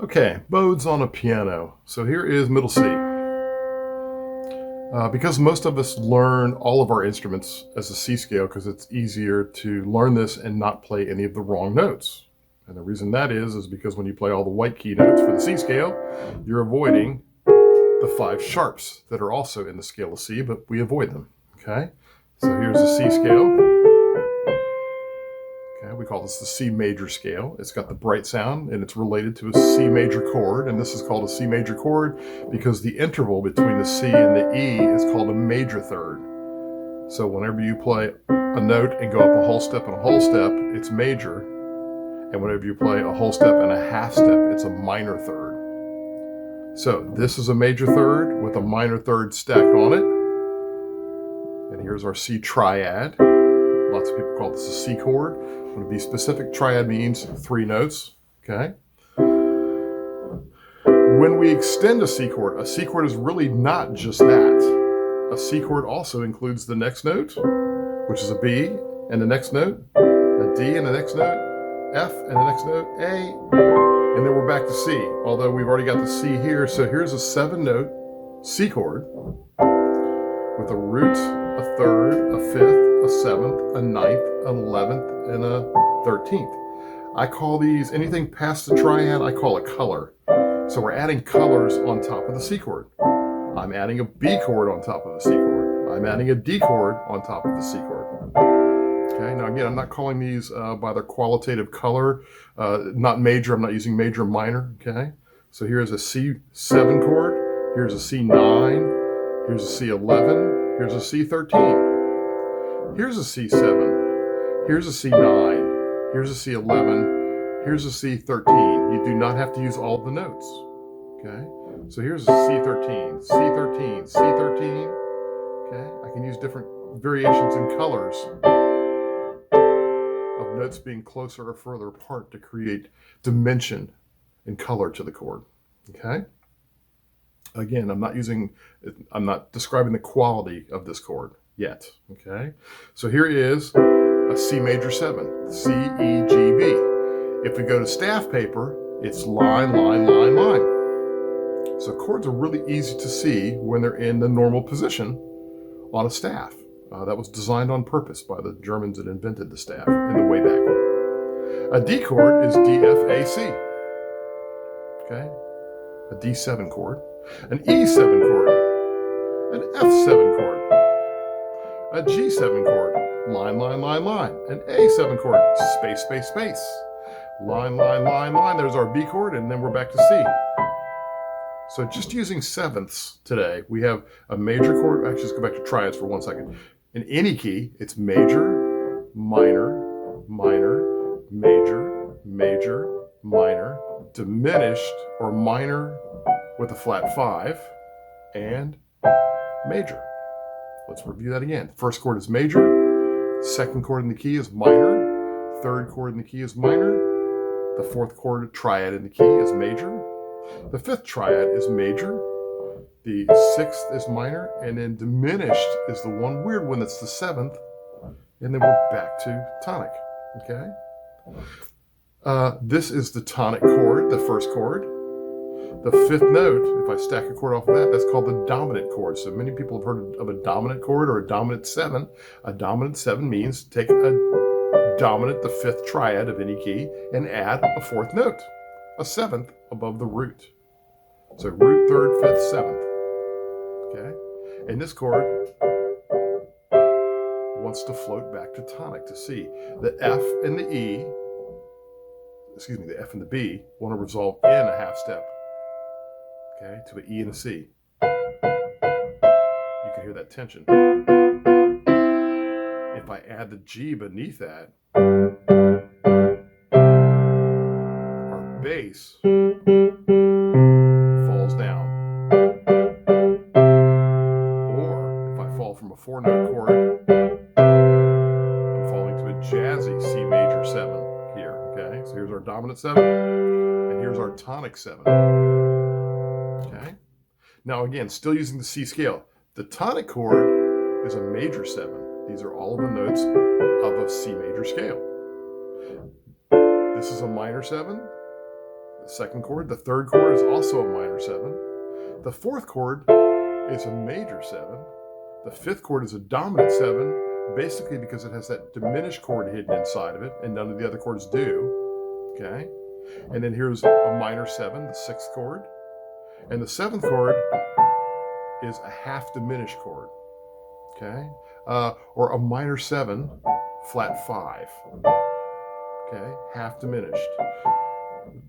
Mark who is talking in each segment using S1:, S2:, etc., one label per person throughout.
S1: Okay, modes on a piano. So here is middle C. Because most of us learn all of our instruments as a C scale because it's easier to learn this and not play any of the wrong notes. And the reason that is because when you play all the white key notes for the C scale, you're avoiding the 5 sharps that are also in the scale of C, but we avoid them. Okay, so here's the C scale. Okay, we call this the C major scale. It's got the bright sound and it's related to a C major chord, and this is called a C major chord because the interval between the C and the E is called a major third. So whenever you play a note and go up a whole step and a whole step, it's major, and whenever you play a whole step and a half step, it's a minor third. So this is a major third with a minor third stacked on it, and here's our C triad. Lots of people call this a C chord. To be specific, triad means 3 notes. Okay. When we extend a C chord is really not just that. A C chord also includes the next note, which is a B, and the next note, a D, and the next note, F, and the next note, A, and then we're back to C. Although we've already got the C here, so here's a 7-note C chord with a root, a third, a fifth, a 7th, a 9th, an 11th, and a 13th. I call these, anything past the triad, I call a color. So we're adding colors on top of the C chord. I'm adding a B chord on top of the C chord. I'm adding a D chord on top of the C chord. Okay, now again, I'm not calling these by their qualitative color, not major, I'm not using major and minor, okay? So here's a C7 chord, here's a C9, here's a C11, here's a C13. Here's a C7, here's a C9, here's a C11, here's a C13. You do not have to use all of the notes, okay? So here's a C13, C13, C13, okay? I can use different variations in colors of notes being closer or further apart to create dimension and color to the chord, okay? Again, I'm not describing the quality of this chord yet, okay? So here is a C major 7, C, E, G, B. If we go to staff paper, it's line, line, line, line. So chords are really easy to see when they're in the normal position on a staff. That was designed on purpose by the Germans that invented the staff in the way back. A D chord is D, F, A, C, okay? A D7 chord, an E7 chord, an F7 chord, a G7 chord, line, line, line, line, an A7 chord, space, space, space, line, line, line, line. There's our B chord, and then we're back to C. So just using sevenths today, we have a major chord. Actually, let's go back to triads for 1 second. In any key, it's major, minor, minor, major, major, minor, diminished or minor with a flat 5, and major. Let's review that again. First chord is major, second chord in the key is minor, third chord in the key is minor, the fourth chord triad in the key is major, the fifth triad is major, the sixth is minor, and then diminished is the one weird one that's the 7th, and then we're back to tonic, okay? This is the tonic chord, the first chord. The 5th note, if I stack a chord off of that, that's called the dominant chord. So many people have heard of a dominant chord or a dominant 7. A dominant 7 means take a dominant, the 5th triad of any key, and add a 4th note, a 7th above the root. So root, 3rd, 5th, 7th. Okay? And this chord wants to float back to tonic to C. The F and the E, the F and the B want to resolve in a half step. Okay, to an E and a C. You can hear that tension. If I add the G beneath that, our bass falls down. Or if I fall from a 4-note chord, I'm falling to a jazzy C major 7 here. Okay, so here's our dominant 7, and here's our tonic 7. Okay. Now again, still using the C scale. The tonic chord is a major 7. These are all of the notes of a C major scale. This is a minor 7. the second chord. The third chord is also a minor 7. The fourth chord is a major 7. The fifth chord is a dominant 7, basically because it has that diminished chord hidden inside of it, and none of the other chords do. Okay? And then here's a minor 7, the sixth chord. And the seventh chord is a half diminished chord. Okay? Or a minor 7, flat 5. Okay? Half diminished.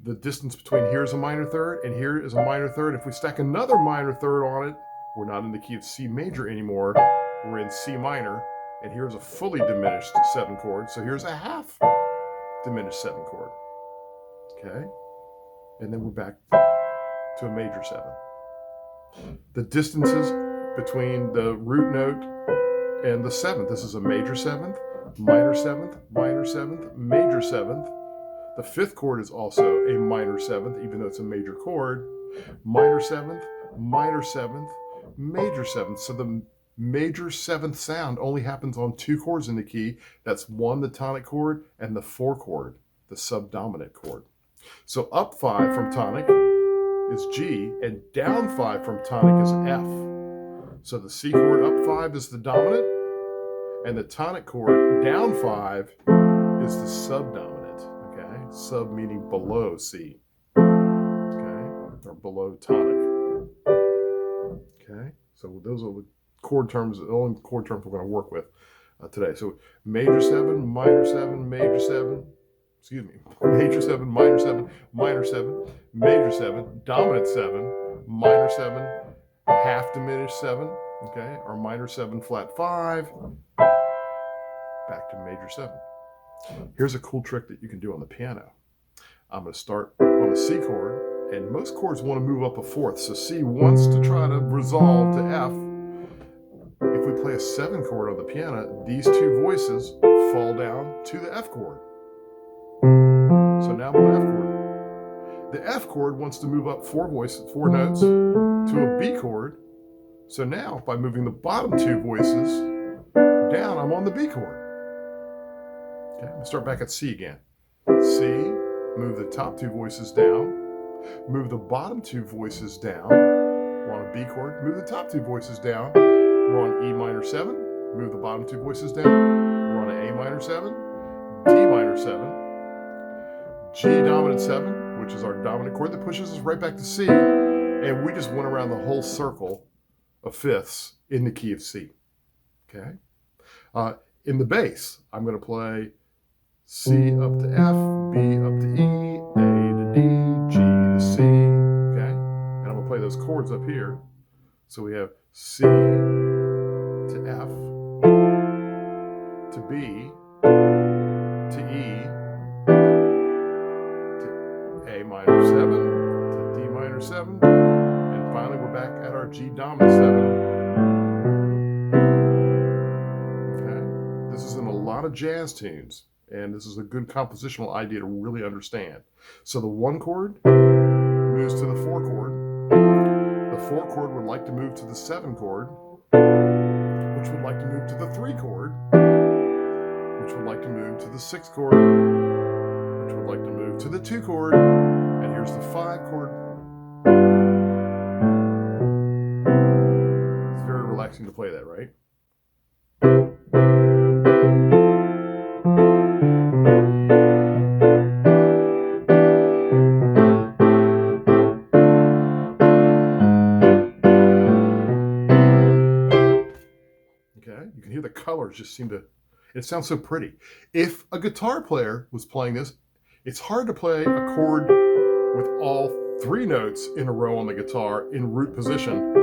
S1: The distance between here's a minor third and here is a minor third. If we stack another minor third on it, we're not in the key of C major anymore. We're in C minor, and here's a fully diminished 7 chord. So here's a half diminished 7 chord. Okay? And then we're back to a major 7. The distances between the root note and the 7th. This is a major 7th, minor 7th, minor 7th, major 7th. The fifth chord is also a minor 7th, even though it's a major chord. Minor 7th, minor 7th, major 7th. So the major 7th sound only happens on 2 chords in the key. That's 1, the tonic chord, and the 4 chord, the subdominant chord. So up 5 from tonic is G, and down 5 from tonic is F. So the C chord up 5 is the dominant, and the tonic chord down 5 is the subdominant. Okay, sub meaning below C. Okay, or below tonic. Okay, so those are the chord terms, the only chord terms we're going to work with today. So major 7, minor 7, major 7. Excuse me, major 7, minor 7, minor 7, major 7, dominant 7, minor 7, half diminished 7, okay, or minor 7, flat 5, back to major 7. Here's a cool trick that you can do on the piano. I'm going to start on a C chord, and most chords want to move up a fourth, so C wants to try to resolve to F. If we play a 7 chord on the piano, these 2 voices fall down to the F chord. So now I'm on F chord. The F chord wants to move up 4 notes to a B chord. So now, by moving the bottom 2 voices down, I'm on the B chord. Okay, I'm going to start back at C again. C, move the top 2 voices down, move the bottom 2 voices down. We're on a B chord. Move the top 2 voices down. We're on E minor 7. Move the bottom 2 voices down. We're on an A minor 7, D minor 7. G dominant 7, which is our dominant chord that pushes us right back to C, and we just went around the whole circle of fifths in the key of C. Okay? In the bass, I'm going to play C up to F, B up to E, A to D, G to C. Okay? And I'm going to play those chords up here. So we have C to F, to B, to E, A minor 7 to D minor 7, and finally we're back at our G dominant 7. Okay, this is in a lot of jazz tunes, and this is a good compositional idea to really understand. So the 1 chord moves to the 4 chord. The 4 chord would like to move to the 7 chord, which would like to move to the 3 chord, which would like to move to the 6 chord, which would like to move to the 2 chord, and here's the 5 chord. It's very relaxing to play that, right? Okay, you can hear the colors just seem to, it sounds so pretty. If a guitar player was playing this, it's hard to play a chord with all 3 notes in a row on the guitar in root position.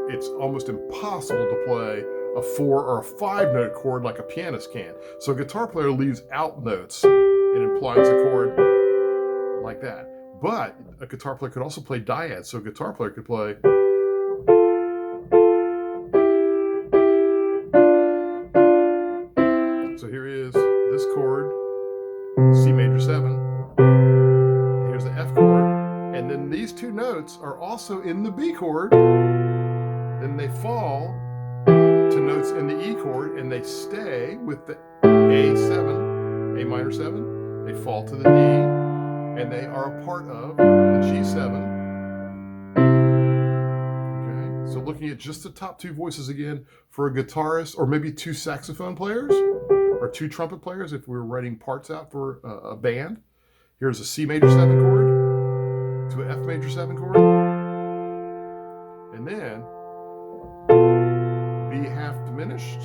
S1: It's almost impossible to play a 4 or a 5 note chord like a pianist can. So a guitar player leaves out notes and implies a chord like that. But a guitar player could also play diads. So a guitar player could play. So here is this chord, C major 7. Here's the F chord. And then these 2 notes are also in the B chord. Then they fall to notes in the E chord, and they stay with the A7, A minor 7. They fall to the D, and they are a part of the G7. Okay, so looking at just the top two voices again for a guitarist, or maybe two saxophone players, or two trumpet players if we were writing parts out for a band. Here's a C major 7 chord to an F major 7 chord, and then B half diminished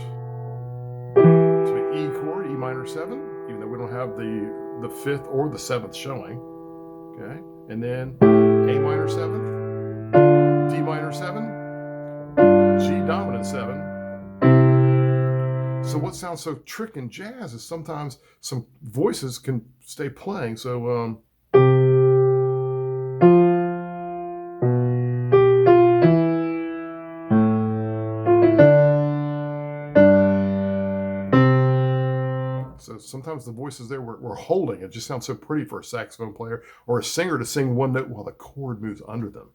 S1: to an E chord, E minor 7, even though we don't have the 5th or the 7th showing. Okay, and then A minor 7, D minor 7, G dominant 7. So what sounds so trick in jazz is sometimes some voices can stay playing. So sometimes the voices there we're holding. It just sounds so pretty for a saxophone player or a singer to sing one note while the chord moves under them.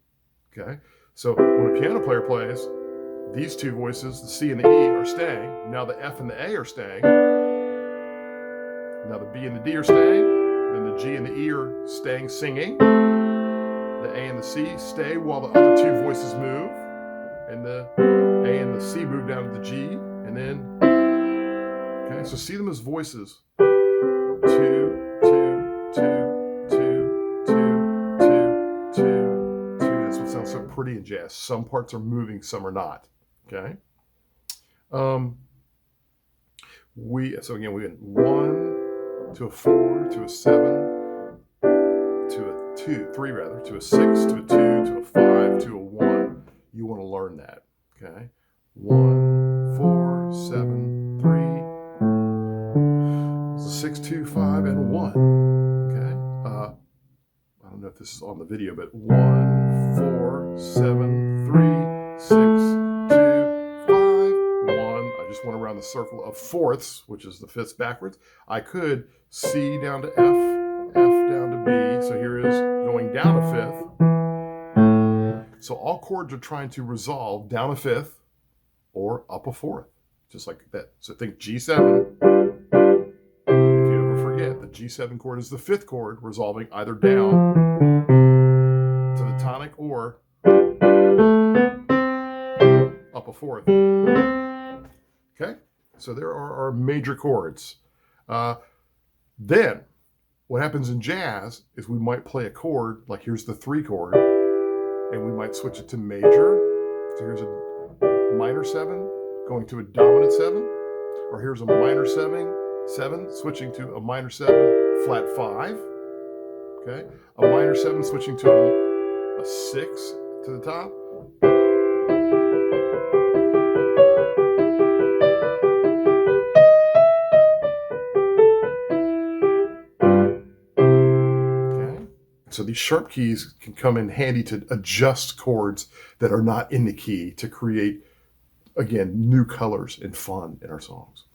S1: Okay, so when a piano player plays, these two voices, the C and the E, are staying. Now the F and the A are staying. Now the B and the D are staying. Then the G and the E are staying singing. The A and the C stay while the other two voices move. And the A and the C move down to the G. And then, okay, so see them as voices. 2, 2, 2, 2, 2, 2, 2, 2. That's what sounds so pretty in jazz. Some parts are moving, some are not. Okay. So again, we went 1 to a 4 to a 7 to a 2, 3 rather, to a 6 to a 2 to a 5 to a 1. You want to learn that. Okay. 1, 4, 7, 3. It's a 6, 2, 5, and 1. Okay. I don't know if this is on the video, but 1, 4, 7, 3, 6. Went around the circle of fourths, which is the 5ths backwards. I could C down to F, F down to B. So here is going down a 5th. So all chords are trying to resolve down a 5th or up a 4th, just like that. So think G7. If you ever forget, the G7 chord is the 5th chord, resolving either down to the tonic or up a 4th. Okay, so there are our major chords. Then, what happens in jazz is we might play a chord, like here's the 3 chord, and we might switch it to major. So here's a minor 7 going to a dominant 7, or here's a minor 7 switching to a minor 7 flat 5. Okay, a minor 7 switching to a 6 to the top. So these sharp keys can come in handy to adjust chords that are not in the key to create, again, new colors and fun in our songs.